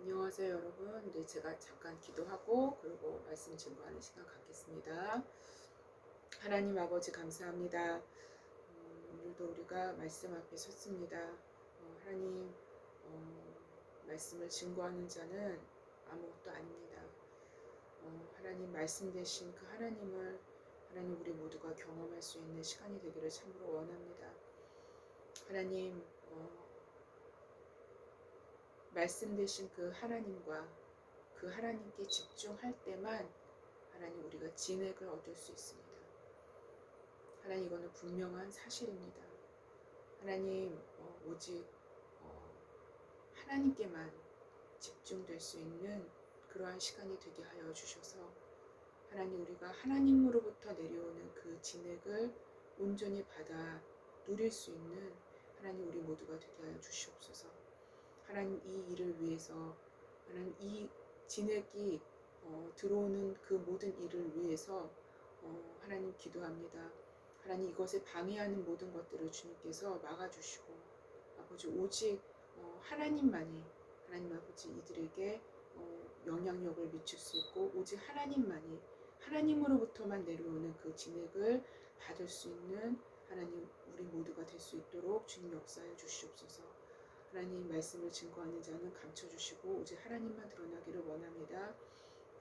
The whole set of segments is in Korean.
안녕하세요 여러분. 네, 제가 잠깐 기도하고 그리고 말씀 증거하는 시간 갖겠습니다. 하나님 아버지 감사합니다. 오늘도 우리가 말씀 앞에 섰습니다. 하나님, 말씀을 증거하는 자는 아무것도 아닙니다. 하나님 말씀 되신 그 하나님을 하나님 우리 모두가 경험할 수 있는 시간이 되기를 참으로 원합니다. 하나님, 말씀 되신 그 하나님과 그 하나님께 집중할 때만 하나님 우리가 진액을 얻을 수 있습니다. 하나님 이거는 분명한 사실입니다. 하나님 오직 하나님께만 집중될 수 있는 그러한 시간이 되게 하여 주셔서 하나님 우리가 하나님으로부터 내려오는 그 진액을 온전히 받아 누릴 수 있는 하나님 우리 모두가 되게 하여 주시옵소서. 하나님 이 일을 위해서 하나님 이 진액이 들어오는 그 모든 일을 위해서 하나님 기도합니다. 하나님 이것에 방해하는 모든 것들을 주님께서 막아주시고 아버지 오직 하나님만이 하나님 아버지 이들에게 영향력을 미칠 수 있고 오직 하나님만이 하나님으로부터만 내려오는 그 진액을 받을 수 있는 하나님 우리 모두가 될 수 있도록 주님 역사해 주시옵소서. 하나님 말씀을 증거하는 자는 감춰주시고 오직 하나님만 드러나기를 원합니다.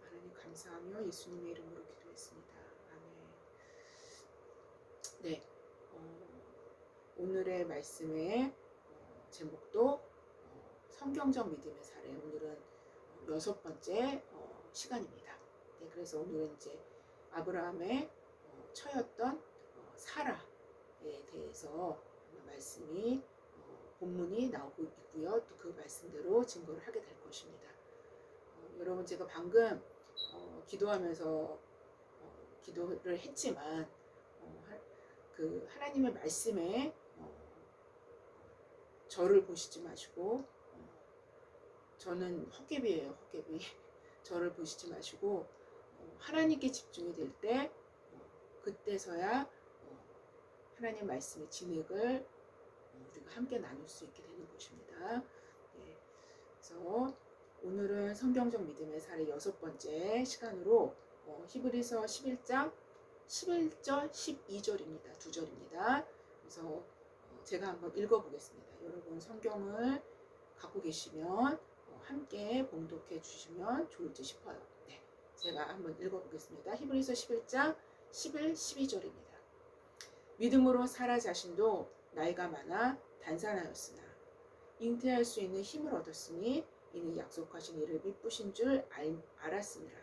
하나님 감사하며 예수님의 이름으로 기도했습니다. 아멘. 네, 오늘의 말씀의 제목도 성경적 믿음의 사례. 오늘은 6번째 시간입니다. 네, 그래서 오늘은 이제 아브라함의 처였던 사라에 대해서 말씀이 본문이 나오고 있고요. 또 그 말씀대로 증거를 하게 될 것입니다. 여러분 제가 방금 기도하면서 기도를 했지만 그 하나님의 말씀에 저를 보시지 마시고 저는 헛개비예요. 헛개비. 저를 보시지 마시고 하나님께 집중이 될 때 그때서야 하나님 말씀의 진액을 우리가 함께 나눌 수 있게 되는 것입니다. 네, 그래서 오늘은 성경적 믿음의 사례 6번째 시간으로 히브리서 11장 11절 12절입니다. 두 절입니다. 그래서 제가 한번 읽어보겠습니다. 여러분 성경을 갖고 계시면 함께 봉독해 주시면 좋을지 싶어요. 네, 제가 한번 읽어보겠습니다. 히브리서 11장 11, 12절입니다. 믿음으로 사라 자신도 나이가 많아 단산하였으나 잉태할 수 있는 힘을 얻었으니 이는 약속하신 이를 미쁘신 줄 알았습니다.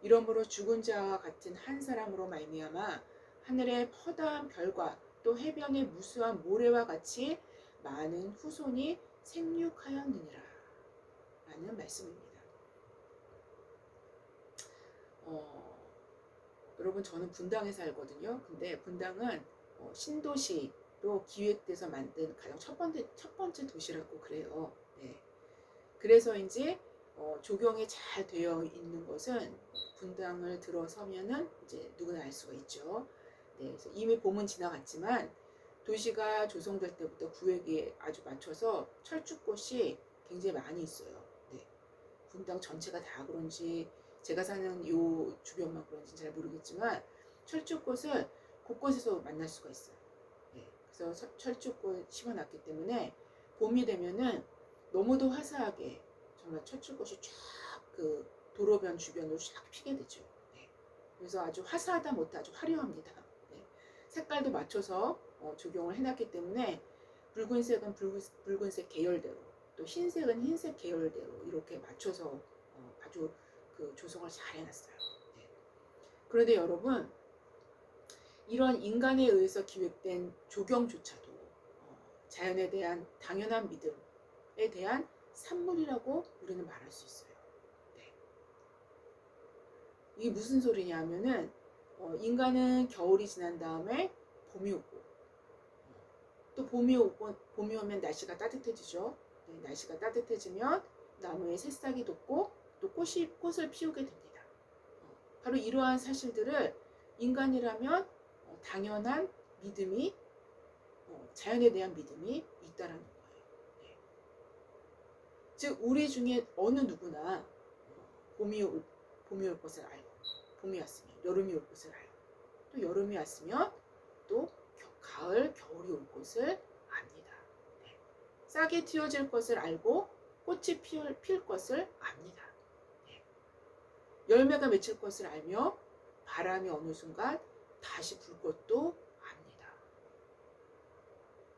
이러므로 죽은 자와 같은 한 사람으로 말미암아 하늘의 퍼다한 별과 또 해변의 무수한 모래와 같이 많은 후손이 생육하였느니라 라는 말씀입니다. 여러분 저는 분당에 살거든요. 근데 분당은 신도시로 기획돼서 만든 가장 첫 번째 도시라고 그래요. 네. 그래서인지 조경이 잘 되어 있는 것은 분당을 들어서면은 이제 누구나 알 수가 있죠. 네, 그래서 이미 봄은 지나갔지만 도시가 조성될 때부터 구획에 아주 맞춰서 철쭉꽃이 굉장히 많이 있어요. 네, 분당 전체가 다 그런지 제가 사는 요 주변만 그런지 잘 모르겠지만 철쭉꽃을 곳곳에서 만날 수가 있어요. 네, 그래서 철쭉꽃 심어놨기 때문에 봄이 되면은 너무도 화사하게 정말 철쭉꽃이 쫙 그 도로변 주변으로 쫙 피게 되죠. 네. 그래서 아주 화사하다 못해 아주 화려합니다. 네. 색깔도 맞춰서 조경을 해놨기 때문에 붉은색은 붉은색 계열대로 또 흰색은 흰색 계열대로 이렇게 맞춰서 아주 그 조성을 잘 해놨어요. 네. 그런데 여러분 이런 인간에 의해서 기획된 조경조차도 자연에 대한 당연한 믿음에 대한 산물이라고 우리는 말할 수 있어요. 네. 이게 무슨 소리냐면은 인간은 겨울이 지난 다음에 봄이 오고 또 봄이 오면 날씨가 따뜻해지죠. 네, 날씨가 따뜻해지면 나무에 새싹이 돋고 또 꽃을 피우게 됩니다. 바로 이러한 사실들을 인간이라면 당연한 믿음이 자연에 대한 믿음이 있다라는 거예요. 네. 즉 우리 중에 어느 누구나 봄이 올 것을 알고, 봄이 왔으면 여름이 올 것을 알고, 또 여름이 왔으면 또 가을, 겨울이 올 것을 압니다. 네. 싹이 틔워질 것을 알고 꽃이 필 것을 압니다. 네. 열매가 맺힐 것을 알며 바람이 어느 순간 다시 불 것도 압니다.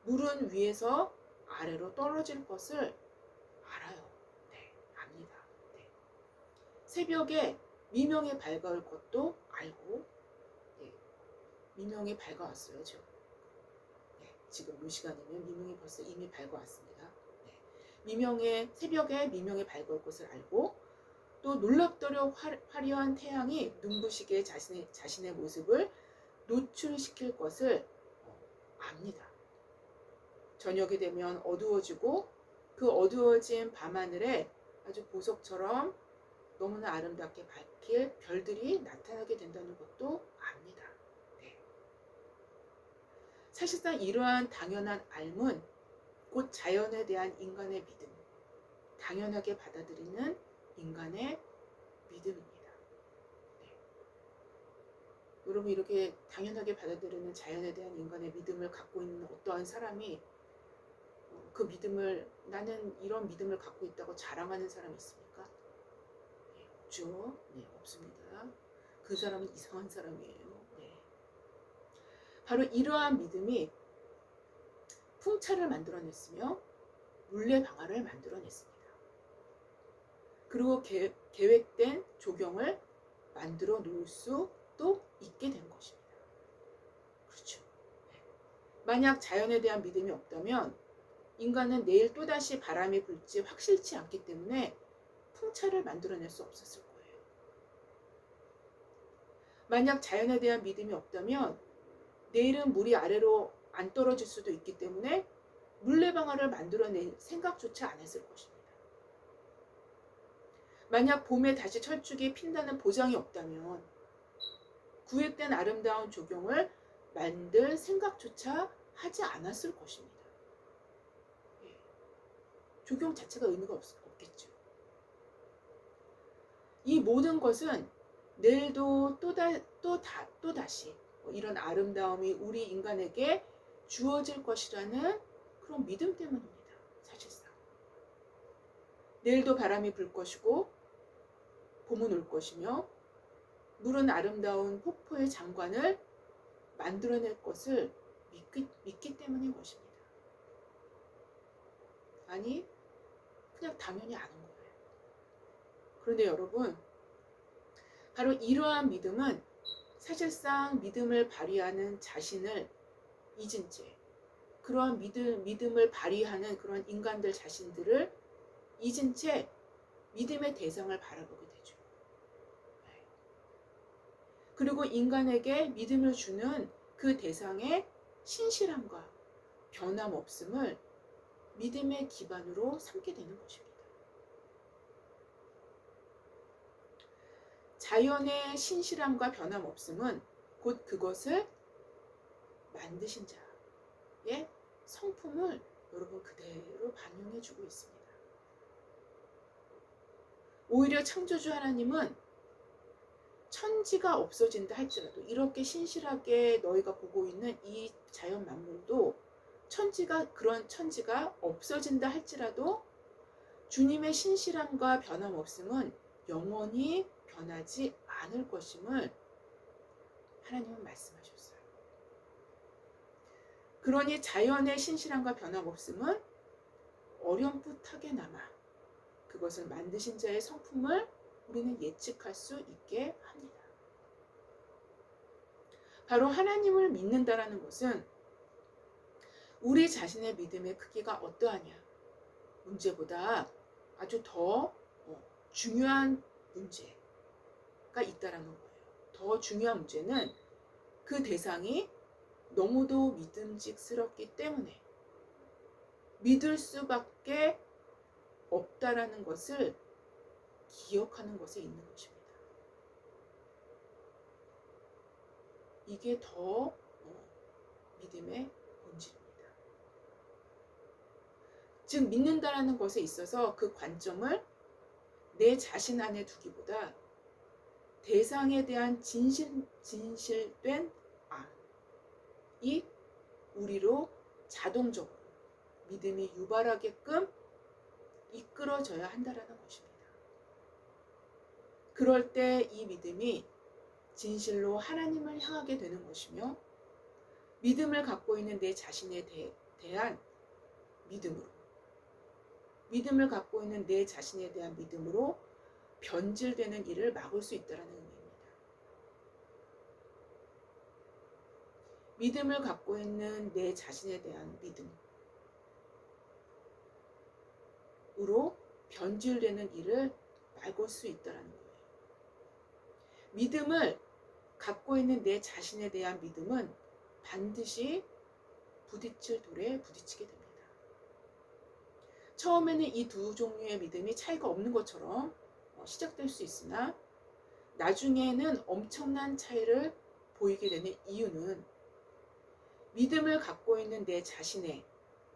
물은 위에서 아래로 떨어질 것을 알아요. 네, 압니다. 네. 새벽에 미명이 밝아올 것도 알고, 네, 미명이 밝아왔어요. 지금. 네, 지금 이 시간이면 미명이 벌써 이미 밝아왔습니다. 네. 새벽에 미명이 밝아올 것을 알고, 또 놀랍도록 화려한 태양이 눈부시게 자신의 모습을 노출시킬 것을 압니다. 저녁이 되면 어두워지고 그 어두워진 밤하늘에 아주 보석처럼 너무나 아름답게 밝힐 별들이 나타나게 된다는 것도 압니다. 네. 사실상 이러한 당연한 알문, 곧 자연에 대한 인간의 믿음, 당연하게 받아들이는 인간의 믿음입니다. 네. 여러분, 이렇게 당연하게 받아들이는 자연에 대한 인간의 믿음을 갖고 있는 어떠한 사람이 그 믿음을, 나는 이런 믿음을 갖고 있다고 자랑하는 사람이 있습니까? 네, 없죠. 네, 없습니다. 그 사람은 이상한 사람이에요. 네. 바로 이러한 믿음이 풍차를 만들어냈으며 물레방아를 만들어냈습니다. 그리고 계획된 조경을 만들어 놓을 수도 있게 된 것입니다. 그렇죠. 네. 만약 자연에 대한 믿음이 없다면 인간은 내일 또다시 바람이 불지 확실치 않기 때문에 풍차를 만들어낼 수 없었을 거예요. 만약 자연에 대한 믿음이 없다면 내일은 물이 아래로 안 떨어질 수도 있기 때문에 물레방아를 만들어낼 생각조차 안 했을 것입니다. 만약 봄에 다시 철쭉이 핀다는 보장이 없다면 구획된 아름다운 조경을 만들 생각조차 하지 않았을 것입니다. 조경 자체가 의미가 없겠죠. 이 모든 것은 내일도 또다시 이런 아름다움이 우리 인간에게 주어질 것이라는 그런 믿음 때문입니다. 사실상. 내일도 바람이 불 것이고 봄은 올 것이며 물은 아름다운 폭포의 장관을 만들어낼 것을 믿기 때문인 것입니다. 아니, 그냥 당연히 아는 거예요. 그런데 여러분, 바로 이러한 믿음은 사실상 믿음을 발휘하는 자신을 잊은 채, 그러한 믿음을 발휘하는 그런 인간들 자신들을 잊은 채 믿음의 대상을 바라보게 되죠. 그리고 인간에게 믿음을 주는 그 대상의 신실함과 변함없음을 믿음의 기반으로 삼게 되는 것입니다. 자연의 신실함과 변함없음은 곧 그것을 만드신 자의 성품을 여러분 그대로 반영해주고 있습니다. 오히려 창조주 하나님은 천지가 없어진다 할지라도, 이렇게 신실하게 너희가 보고 있는 이 자연 만물도 그런 천지가 없어진다 할지라도 주님의 신실함과 변함없음은 영원히 변하지 않을 것임을 하나님은 말씀하셨어요. 그러니 자연의 신실함과 변함없음은 어렴풋하게나마 그것을 만드신 자의 성품을 우리는 예측할 수 있게 합니다. 바로 하나님을 믿는다라는 것은 우리 자신의 믿음의 크기가 어떠하냐 문제보다 아주 더 중요한 문제가 있다라는 거예요. 더 중요한 문제는 그 대상이 너무도 믿음직스럽기 때문에 믿을 수밖에 없다라는 것을 기억하는 것에 있는 것입니다. 이게 더 믿음의 본질입니다. 즉 믿는다라는 것에 있어서 그 관점을 내 자신 안에 두기보다 대상에 대한 진실된 이 우리로 자동적으로 믿음이 유발하게끔 이끌어져야 한다라는 것입니다. 그럴 때 이 믿음이 진실로 하나님을 향하게 되는 것이며 믿음을 갖고 있는 내 자신에 대한 믿음을 갖고 있는 내 자신에 대한 믿음으로 변질되는 일을 막을 수 있다는 의미입니다. 믿음을 갖고 있는 내 자신에 대한 믿음으로 변질되는 일을 막을 수 있다는 거예요. 믿음을 갖고 있는 내 자신에 대한 믿음은 반드시 부딪힐 돌에 부딪히게 됩니다. 처음에는 이 두 종류의 믿음이 차이가 없는 것처럼 시작될 수 있으나 나중에는 엄청난 차이를 보이게 되는 이유는 믿음을 갖고 있는 내 자신에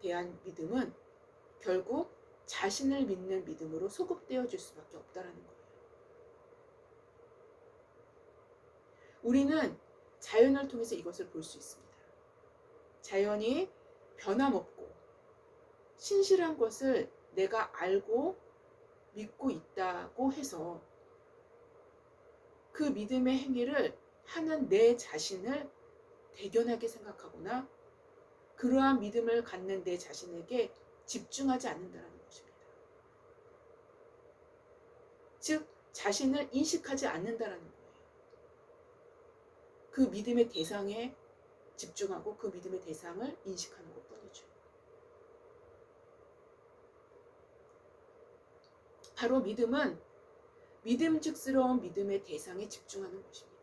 대한 믿음은 결국 자신을 믿는 믿음으로 소급되어질 수밖에 없다는 거예요. 우리는 자연을 통해서 이것을 볼 수 있습니다. 자연이 변함없고 신실한 것을 내가 알고 믿고 있다고 해서 그 믿음의 행위를 하는 내 자신을 대견하게 생각하거나 그러한 믿음을 갖는 내 자신에게 집중하지 않는다는 것입니다. 즉 자신을 인식하지 않는다는 거예요. 그 믿음의 대상에 집중하고 그 믿음의 대상을 인식하는 것뿐이죠. 바로 믿음은 믿음직스러운 믿음의 대상에 집중하는 것입니다.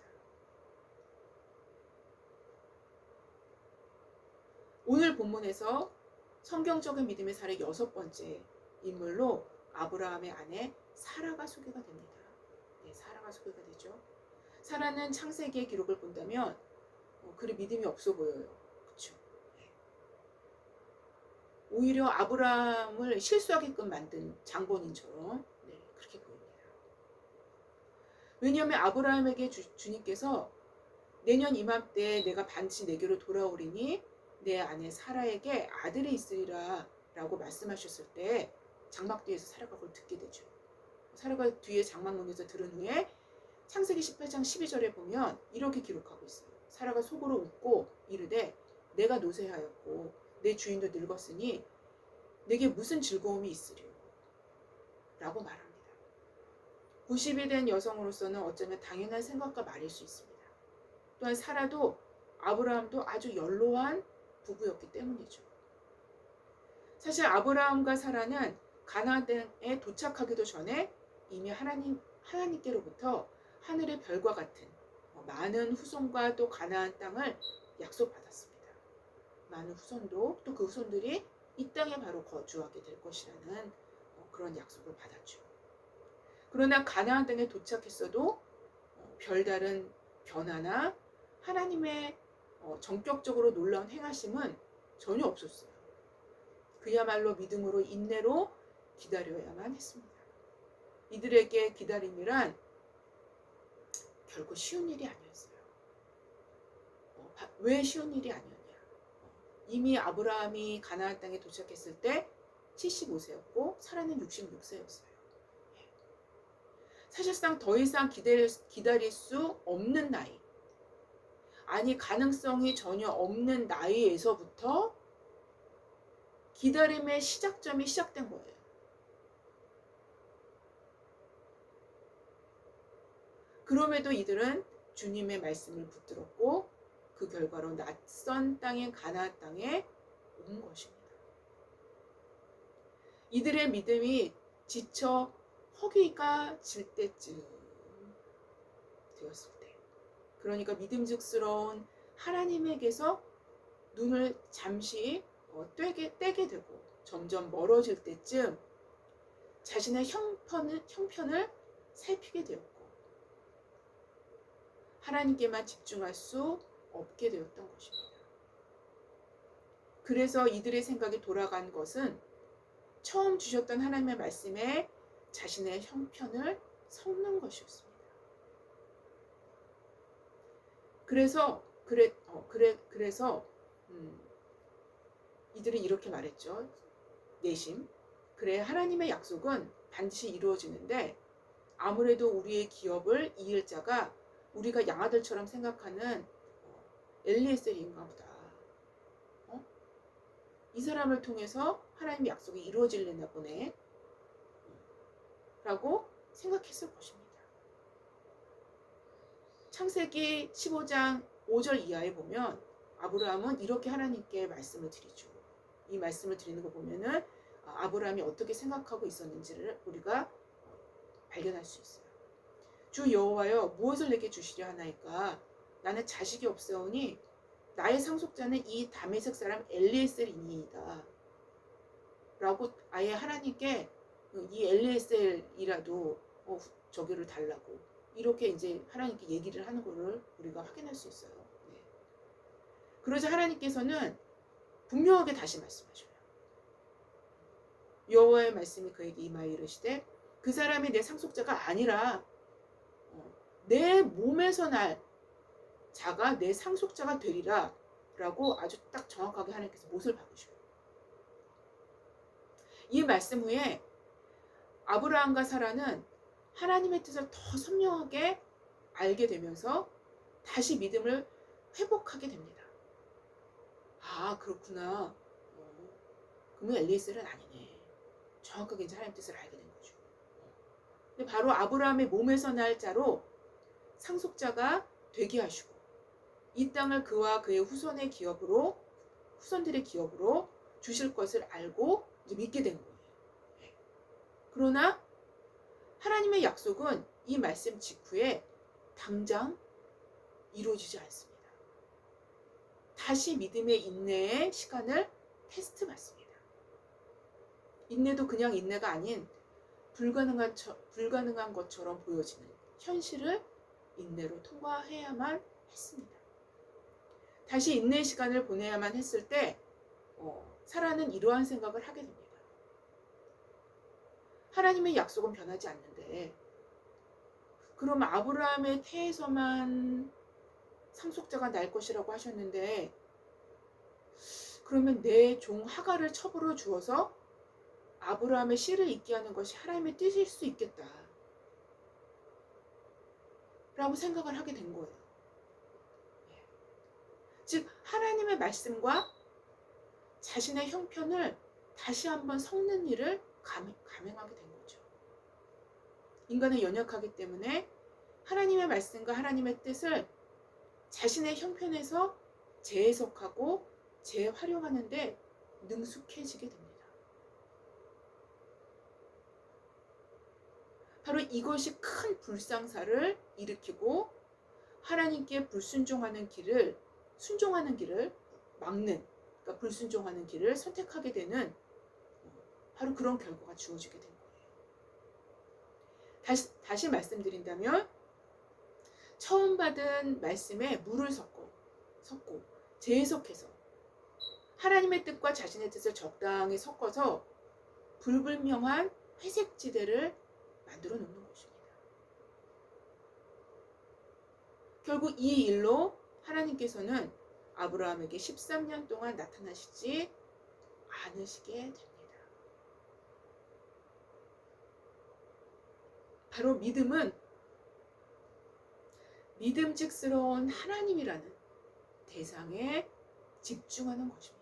오늘 본문에서 성경적인 믿음의 사례 6번째 인물로 아브라함의 아내 사라가 소개가 됩니다. 네, 사라가 소개가 되죠. 사라는 창세기의 기록을 본다면 그리 믿음이 없어 보여요. 그렇죠? 네. 오히려 아브라함을 실수하게끔 만든 장본인처럼 그렇게 보입니다. 왜냐하면 아브라함에게 주님께서 내년 이맘때 내가 반드시 내게로 돌아오리니 내 아내 사라에게 아들이 있으리라 라고 말씀하셨을 때 장막 뒤에서 사라가 그걸 듣게 되죠. 사라가 뒤에 장막문에서 들은 후에 창세기 18장 12절에 보면 이렇게 기록하고 있어요. 사라가 속으로 웃고 이르되 내가 노쇠하였고 내 주인도 늙었으니 내게 무슨 즐거움이 있으리요 라고 말합니다. 90이 된 여성으로서는 어쩌면 당연한 생각과 말일 수 있습니다. 또한 사라도 아브라함도 아주 연로한 부부였기 때문이죠. 사실 아브라함과 사라는 가나안 땅에 도착하기도 전에 이미 하나님께로부터 하늘의 별과 같은 많은 후손과 또 가나안 땅을 약속받았습니다. 많은 후손도 또 그 후손들이 이 땅에 바로 거주하게 될 것이라는 그런 약속을 받았죠. 그러나 가나안 땅에 도착했어도 별다른 변화나 하나님의 전격적으로 놀라운 행하심은 전혀 없었어요. 그야말로 믿음으로 인내로 기다려야만 했습니다. 이들에게 기다림이란 결코 쉬운 일이 아니었어요. 왜 쉬운 일이 아니었냐? 이미 아브라함이 가나안 땅에 도착했을 때 75세였고 사라는 66세였어요. 사실상 더 이상 기다릴 수 없는 나이, 아니 가능성이 전혀 없는 나이에서부터 기다림의 시작점이 시작된 거예요. 그럼에도 이들은 주님의 말씀을 붙들었고 그 결과로 낯선 땅인 가나안 땅에 온 것입니다. 이들의 믿음이 지쳐 허기가 질 때쯤 되었을 때, 그러니까 믿음직스러운 하나님에게서 눈을 잠시 떼게 되고 점점 멀어질 때쯤 자신의 형편을 살피게 되었고 하나님께만 집중할 수 없게 되었던 것입니다. 그래서 이들의 생각이 돌아간 것은 처음 주셨던 하나님의 말씀에 자신의 형편을 섞는 것이었습니다. 그래서 이들이 이렇게 말했죠. 내심. 그래, 하나님의 약속은 반드시 이루어지는데 아무래도 우리의 기업을 이을 자가 우리가 양아들처럼 생각하는 엘리에셀인가 보다. 이 사람을 통해서 하나님의 약속이 이루어지려나 보네. 라고 생각했을 것입니다. 창세기 15장 5절 이하에 보면 아브라함은 이렇게 하나님께 말씀을 드리죠. 이 말씀을 드리는 거 보면은 아브라함이 어떻게 생각하고 있었는지를 우리가 발견할 수 있어요. 주 여호와여, 무엇을 내게 주시려 하나이까? 나는 자식이 없사오니 나의 상속자는 이 다메섹 사람 엘리에셀이니이다. 라고 아예 하나님께 이 엘리에셀이라도 저기를 달라고 이렇게 이제 하나님께 얘기를 하는 것을 우리가 확인할 수 있어요. 네. 그러자 하나님께서는 분명하게 다시 말씀하셔요. 여호와의 말씀이 그에게 임하여 이르시되 그 사람이 내 상속자가 아니라 내 몸에서 날 자가 내 상속자가 되리라 라고 아주 딱 정확하게 하나님께서 못을 박으셔요. 이 말씀 후에 아브라함과 사라는 하나님의 뜻을 더 선명하게 알게 되면서 다시 믿음을 회복하게 됩니다. 아, 그렇구나. 그러면 엘리에셀은 아니네. 정확하게 이제 하나님 뜻을 알게 된 거죠. 근데 바로 아브라함의 몸에서 날 자로 상속자가 되게 하시고 이 땅을 그와 그의 후손들의 기업으로 주실 것을 알고 이제 믿게 된 거예요. 그러나 하나님의 약속은 이 말씀 직후에 당장 이루어지지 않습니다. 다시 믿음의 인내의 시간을 테스트 받습니다. 인내도 그냥 인내가 아닌 불가능한 것처럼 보여지는 현실을 인내로 통과해야만 했습니다. 다시 인내의 시간을 보내야만 했을 때 사라는 이러한 생각을 하게 됩니다. 하나님의 약속은 변하지 않는데 그럼 아브라함의 태에서만 상속자가 날 것이라고 하셨는데 그러면 내 종 하갈을 첩으로 주어서 아브라함의 씨를 잇게 하는 것이 하나님의 뜻일 수 있겠다 라고 생각을 하게 된 거예요. 즉 하나님의 말씀과 자신의 형편을 다시 한번 섞는 일을 감행하게 된 거죠. 인간은 연약하기 때문에 하나님의 말씀과 하나님의 뜻을 자신의 형편에서 재해석하고 재활용하는데 능숙해지게 됩니다. 바로 이것이 큰 불상사를 일으키고 하나님께 순종하는 길을 막는, 그러니까 불순종하는 길을 선택하게 되는 바로 그런 결과가 주어지게 된 거예요. 다시 말씀드린다면 처음 받은 말씀에 물을 섞고 재해석해서 하나님의 뜻과 자신의 뜻을 적당히 섞어서 불분명한 회색지대를 만들어 놓는 것입니다. 결국 이 일로 하나님께서는 아브라함에게 13년 동안 나타나시지 않으시게 됩니다. 바로 믿음은 믿음직스러운 하나님이라는 대상에 집중하는 것입니다.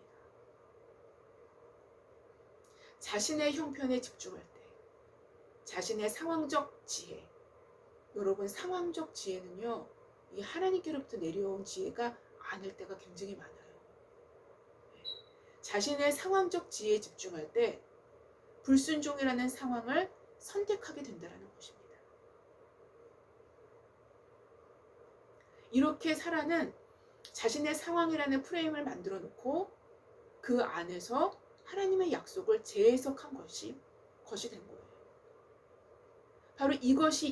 자신의 형편에 집중할 때 자신의 상황적 지혜, 여러분 상황적 지혜는요 이 하나님께로부터 내려온 지혜가 아닐 때가 굉장히 많아요. 자신의 상황적 지혜에 집중할 때 불순종이라는 상황을 선택하게 된다는 것입니다. 이렇게 사라는 자신의 상황이라는 프레임을 만들어 놓고 그 안에서 하나님의 약속을 재해석한 것이 된 거예요. 바로 이것이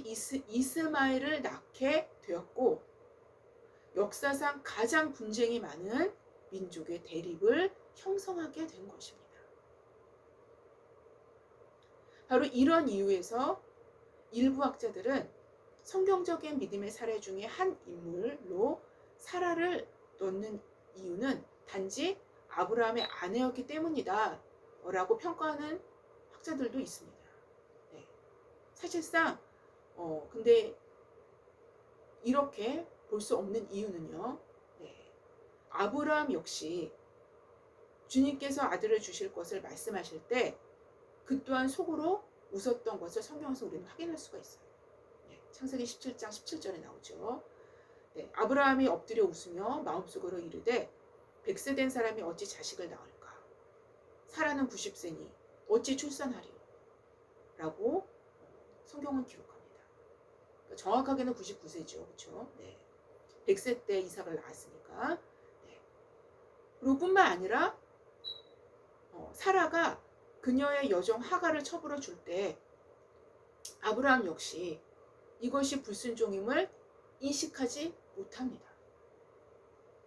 이스마엘을 낳게 되었고 역사상 가장 분쟁이 많은 민족의 대립을 형성하게 된 것입니다. 바로 이런 이유에서 일부 학자들은 성경적인 믿음의 사례 중에 한 인물로 사라를 넣는 이유는 단지 아브라함의 아내였기 때문이다 라고 평가하는 학자들도 있습니다. 네. 사실상 근데 이렇게 볼 수 없는 이유는요. 네. 아브라함 역시 주님께서 아들을 주실 것을 말씀하실 때 그 또한 속으로 웃었던 것을 성경에서 우리는 확인할 수가 있어요. 네. 창세기 17장 17절에 나오죠. 네. 아브라함이 엎드려 웃으며 마음속으로 이르되 100세 된 사람이 어찌 자식을 낳을까? 사라는 90세니 어찌 출산하리요? 라고 성경은 기록합니다. 그러니까 정확하게는 99세죠. 그렇죠? 네. 100세 때 이삭을 낳았으니까. 네. 그리고 뿐만 아니라 사라가 그녀의 여종 하가를 처불어 줄 때 아브라함 역시 이것이 불순종임을 인식하지 못합니다.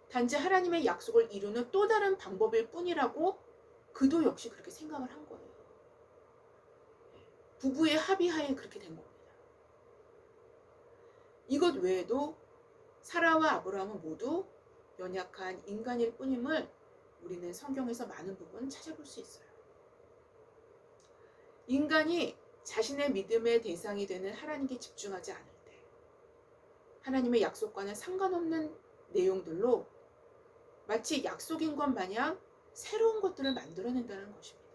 단지 하나님의 약속을 이루는 또 다른 방법일 뿐이라고 그도 역시 그렇게 생각을 한 거예요. 부부의 합의하에 그렇게 된 겁니다. 이것 외에도 사라와 아브라함은 모두 연약한 인간일 뿐임을 우리는 성경에서 많은 부분 찾아볼 수 있어요. 인간이 자신의 믿음의 대상이 되는 하나님께 집중하지 않을 때 하나님의 약속과는 상관없는 내용들로 마치 약속인 것 마냥 새로운 것들을 만들어낸다는 것입니다.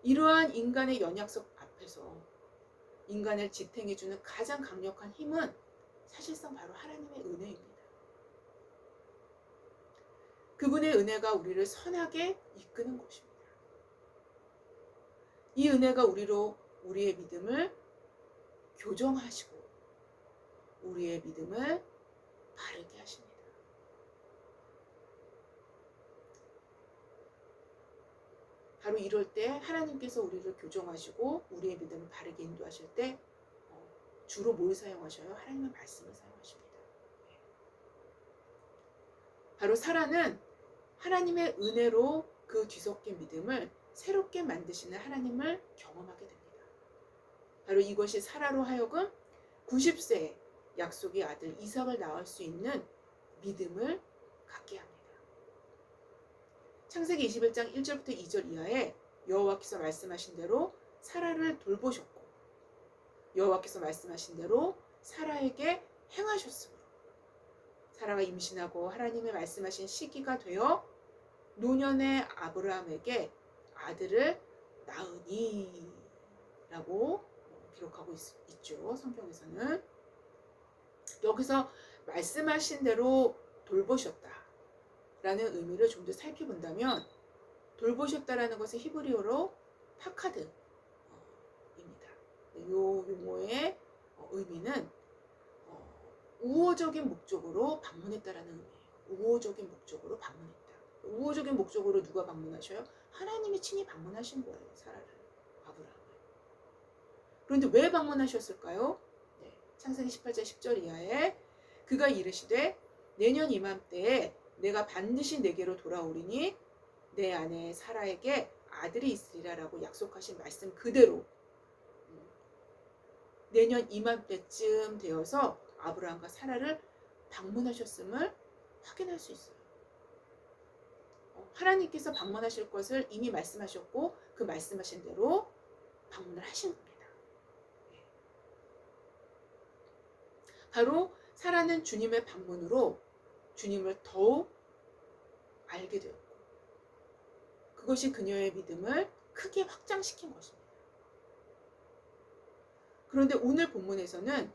이러한 인간의 연약성 앞에서 인간을 지탱해주는 가장 강력한 힘은 사실상 바로 하나님의 은혜입니다. 그분의 은혜가 우리를 선하게 이끄는 것입니다. 이 은혜가 우리의 믿음을 교정하시고 우리의 믿음을 바르게 하십니다. 바로 이럴 때 하나님께서 우리를 교정하시고 우리의 믿음을 바르게 인도하실 때 주로 뭘 사용하셔요? 하나님의 말씀을 사용하십니다. 바로 사라는 하나님의 은혜로 그 뒤섞인 믿음을 새롭게 만드시는 하나님을 경험하게 됩니다. 바로 이것이 사라로 하여금 90세에 약속의 아들 이삭을 낳을 수 있는 믿음을 갖게 합니다. 창세기 21장 1절부터 2절 이하에 여호와께서 말씀하신 대로 사라를 돌보셨고 여호와께서 말씀하신 대로 사라에게 행하셨으므로 사라가 임신하고 하나님의 말씀하신 시기가 되어 노년의 아브라함에게 아들을 낳으니 라고 기록하고 있죠. 성경에서는. 여기서 말씀하신 대로 돌보셨다 라는 의미를 좀 더 살펴본다면 돌보셨다라는 것은 히브리어로 파카드입니다. 이 용어의 의미는 우호적인 목적으로 방문했다라는 의미예요. 우호적인 목적으로 방문했다. 우호적인 목적으로 누가 방문하셔요? 하나님이 친히 방문하신 거예요. 사라를, 아브라함을. 그런데 왜 방문하셨을까요? 네, 창세기 18장 10절 이하에 그가 이르시되 내년 이맘때에 내가 반드시 내게로 돌아오리니 내 아내 사라에게 아들이 있으리라 라고 약속하신 말씀 그대로 내년 이맘때쯤 되어서 아브라함과 사라를 방문하셨음을 확인할 수 있어요. 하나님께서 방문하실 것을 이미 말씀하셨고 그 말씀하신 대로 방문을 하신 겁니다. 바로 사라는 주님의 방문으로 주님을 더욱 알게 되었고 그것이 그녀의 믿음을 크게 확장시킨 것입니다. 그런데 오늘 본문에서는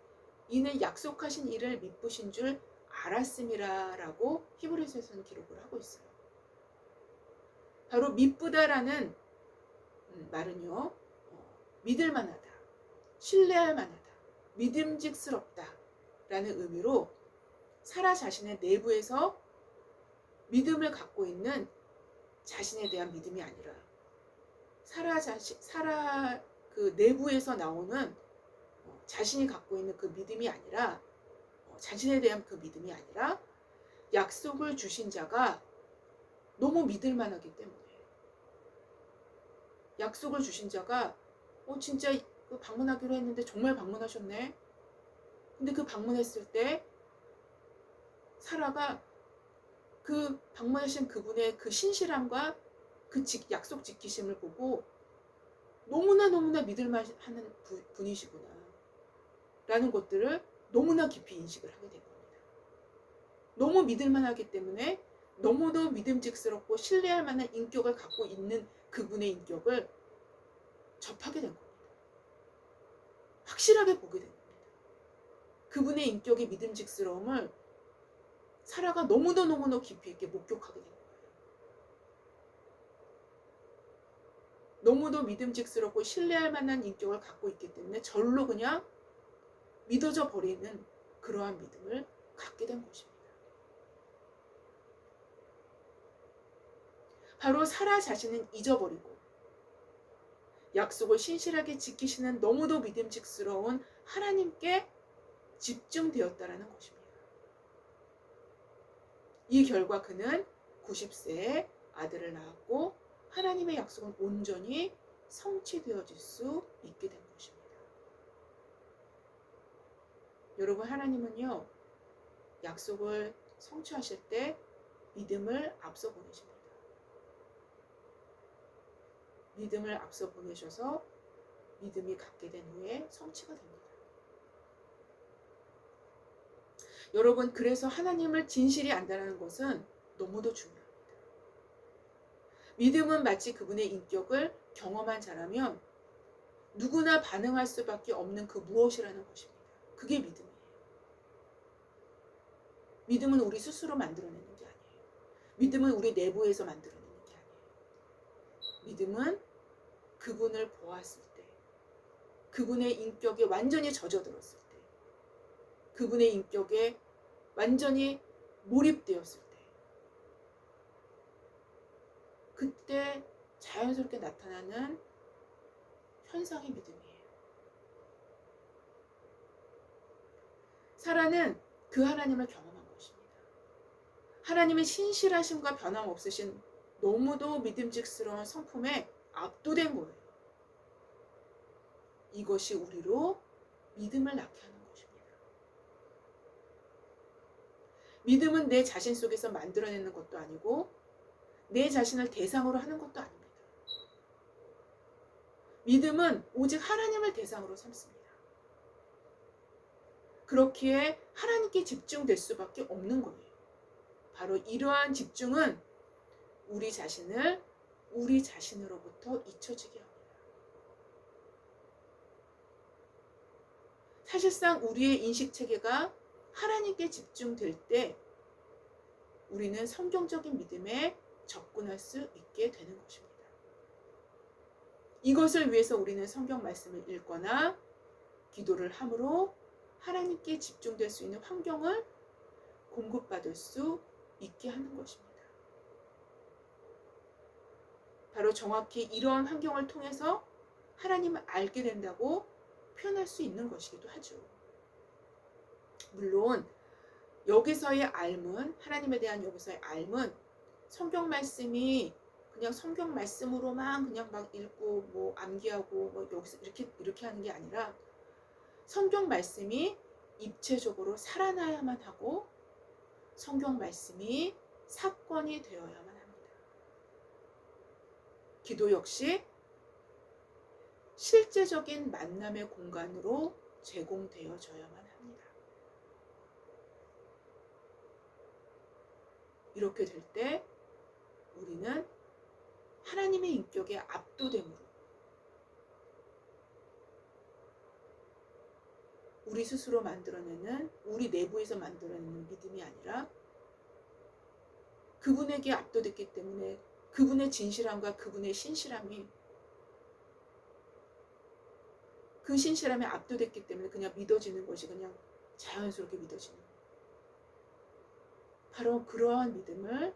이는 약속하신 일을 미쁘신 줄 알았음이라 라고 히브리서에서는 기록을 하고 있어요. 바로 미쁘다라는 말은요, 믿을 만하다, 신뢰할 만하다, 믿음직스럽다 라는 의미로 사라 자신의 내부에서 믿음을 갖고 있는 자신에 대한 믿음이 아니라 사라 그 내부에서 나오는 자신이 갖고 있는 그 믿음이 아니라 자신에 대한 그 믿음이 아니라 약속을 주신 자가 너무 믿을 만하기 때문에 약속을 주신 자가 진짜 그 방문하기로 했는데 정말 방문하셨네. 근데 그 방문했을 때 사라가 그 방문하신 그분의 그 신실함과 그 약속 지키심을 보고 너무나 믿을만한 분이시구나 라는 것들을 너무나 깊이 인식을 하게 된 겁니다. 너무 믿을만하기 때문에 너무도 믿음직스럽고 신뢰할 만한 인격을 갖고 있는 그분의 인격을 접하게 된 겁니다. 확실하게 보게 된 겁니다. 그분의 인격의 믿음직스러움을 사라가 너무도 깊이 있게 목격하게 된 거예요. 너무도 믿음직스럽고 신뢰할 만한 인격을 갖고 있기 때문에 절로 그냥 믿어져 버리는 그러한 믿음을 갖게 된 것입니다. 바로 사라 자신은 잊어버리고 약속을 신실하게 지키시는 너무도 믿음직스러운 하나님께 집중되었다라는 것입니다. 이 결과 그는 90세에 아들을 낳았고 하나님의 약속은 온전히 성취되어질 수 있게 된 것입니다. 여러분, 하나님은요, 약속을 성취하실 때 믿음을 앞서 보내십니다. 믿음을 앞서 보내셔서 믿음이 갖게 된 후에 성취가 됩니다. 여러분, 그래서 하나님을 진실히 안다는 것은 너무도 중요합니다. 믿음은 마치 그분의 인격을 경험한 자라면 누구나 반응할 수밖에 없는 그 무엇이라는 것입니다. 그게 믿음이에요. 믿음은 우리 스스로 만들어내는 게 아니에요. 믿음은 우리 내부에서 만들어내는 게 아니에요. 믿음은 그분을 보았을 때, 그분의 인격에 완전히 젖어들었을 때, 그분의 인격에 완전히 몰입되었을 때, 그때 자연스럽게 나타나는 현상이 믿음이에요. 사라는 그 하나님을 경험한 것입니다. 하나님의 신실하심과 변함없으신 너무도 믿음직스러운 성품에 압도된 거예요. 이것이 우리로 믿음을 낳게 하는 것입니다. 믿음은 내 자신 속에서 만들어내는 것도 아니고 내 자신을 대상으로 하는 것도 아닙니다. 믿음은 오직 하나님을 대상으로 삼습니다. 그렇기에 하나님께 집중될 수밖에 없는 거예요. 바로 이러한 집중은 우리 자신을 우리 자신으로부터 잊혀지게 합니다. 사실상 우리의 인식체계가 하나님께 집중될 때 우리는 성경적인 믿음에 접근할 수 있게 되는 것입니다. 이것을 위해서 우리는 성경 말씀을 읽거나 기도를 함으로 하나님께 집중될 수 있는 환경을 공급받을 수 있게 하는 것입니다. 바로 정확히 이러한 환경을 통해서 하나님을 알게 된다고 표현할 수 있는 것이기도 하죠. 물론 여기서의 알문, 하나님에 대한 여기서의 알문, 성경 말씀이 그냥 성경 말씀으로만 그냥 막 읽고 뭐 암기하고 뭐 여기서 이렇게 하는 게 아니라 성경 말씀이 입체적으로 살아나야만 하고 성경 말씀이 사건이 되어야만 합니다. 기도 역시 실제적인 만남의 공간으로 제공되어져야만 합니다. 이렇게 될 때 우리는 하나님의 인격에 압도됨으로 우리 스스로 만들어내는, 우리 내부에서 만들어내는 믿음이 아니라 그분에게 압도됐기 때문에 그분의 진실함과 그분의 신실함이, 그 신실함에 압도됐기 때문에 그냥 믿어지는 것이 그냥 자연스럽게 믿어지는, 바로 그러한 믿음을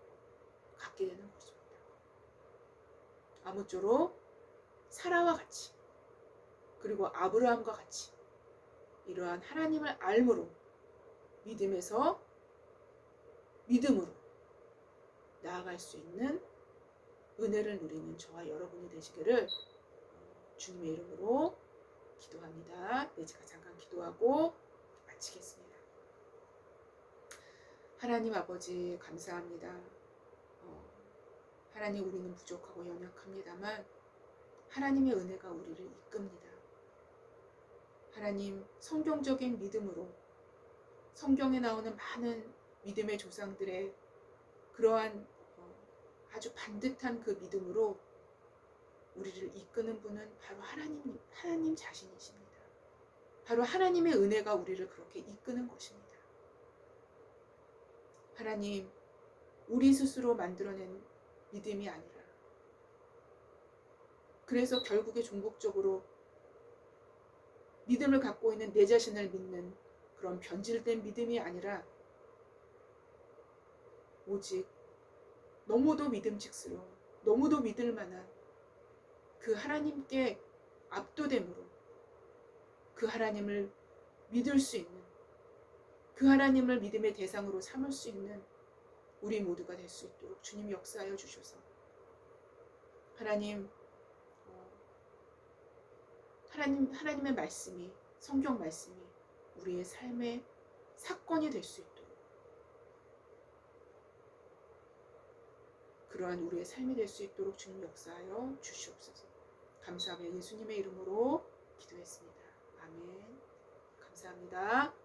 갖게 되는 것입니다. 아무쪼록 사라와 같이, 그리고 아브라함과 같이 이러한 하나님을 알므로 믿음에서 믿음으로 나아갈 수 있는 은혜를 누리는 저와 여러분이 되시기를 주님의 이름으로 기도합니다. 네, 제가 잠깐 기도하고 마치겠습니다. 하나님 아버지 감사합니다. 하나님, 우리는 부족하고 연약합니다만 하나님의 은혜가 우리를 이끕니다. 하나님, 성경적인 믿음으로 성경에 나오는 많은 믿음의 조상들의 그러한 아주 반듯한 그 믿음으로 우리를 이끄는 분은 바로 하나님 자신이십니다. 바로 하나님의 은혜가 우리를 그렇게 이끄는 것입니다. 하나님, 우리 스스로 만들어낸 믿음이 아니라, 그래서 결국에 종국적으로 믿음을 갖고 있는 내 자신을 믿는 그런 변질된 믿음이 아니라 오직 너무도 믿음직스러운, 너무도 믿을 만한 그 하나님께 압도됨으로 그 하나님을 믿을 수 있는, 그 하나님을 믿음의 대상으로 삼을 수 있는 우리 모두가 될 수 있도록 주님 역사하여 주셔서, 하나님의 말씀이, 성경 말씀이 우리의 삶의 사건이 될 수 있도록, 그러한 우리의 삶이 될 수 있도록 주님 역사하여 주시옵소서. 감사하며 예수님의 이름으로 기도했습니다. 아멘. 감사합니다.